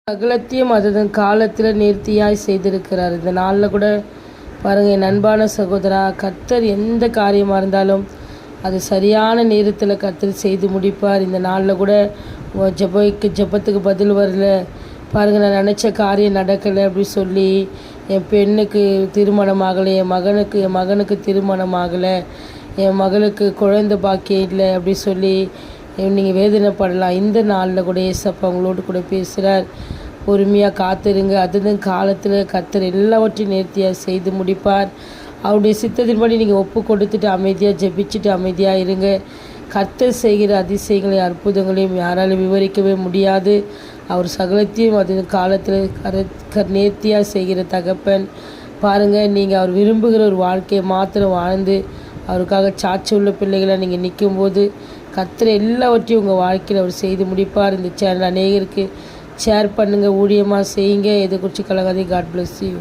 சகலத்தையும் அதன் காலத்தில் நேர்த்தியாய் செய்திருக்கிறார். இந்த நாளில் கூட பாருங்கள், என் அன்பான சகோதரா, கர்த்தர் எந்த காரியமாக இருந்தாலும் அது சரியான நேரத்தில் கர்த்தர் செய்து முடிப்பார். இந்த நாளில் கூட ஜெபத்துக்கு பதில் வரல, பாருங்கள், நான் நினச்ச காரியம் நடக்கலை அப்படி சொல்லி என் பெண்ணுக்கு திருமணம் ஆகலை, என் மகனுக்கு திருமணம் ஆகலை, என் மகளுக்கு குழந்தை பாக்கியம் இல்லை அப்படி சொல்லி நீங்கள் வேதனைப்படலாம். இந்த நாளில் கூட ஏசப்பா உங்களோடு கூட பேசுகிறார். பொறுமையாக காத்திருங்க. அதுதான் காலத்தில் கர்த்தர் எல்லாவற்றையும் நேர்த்தியாக செய்து முடிப்பார். அவருடைய சித்தத்தின்படி நீங்கள் ஒப்பு கொடுத்துட்டு அமைதியாக ஜெபிச்சுட்டு அமைதியாக இருங்க. கர்த்தர் செய்கிற அதிசயங்களையும் அற்புதங்களையும் யாராலும் விவரிக்கவே முடியாது. அவர் சகலத்தையும் அது காலத்தில் நேர்த்தியாக செய்கிற தகப்பன். பாருங்கள், நீங்கள் அவர் விரும்புகிற ஒரு வாழ்க்கையை மாத்திரம் வாழ்ந்து அவருக்காக சாட்சி உள்ள பிள்ளைகளை நீங்கள் நிற்கும்போது கர்த்தர் எல்லாவற்றையும் உங்கள் வாழ்க்கையில் அவர் செய்து முடிப்பார். இந்த சேனல் அநேகருக்கு ஷேர் பண்ணுங்கள், ஊழியமாக செய்யுங்க. இதை குறித்து கலங்காதீங்க. God bless you.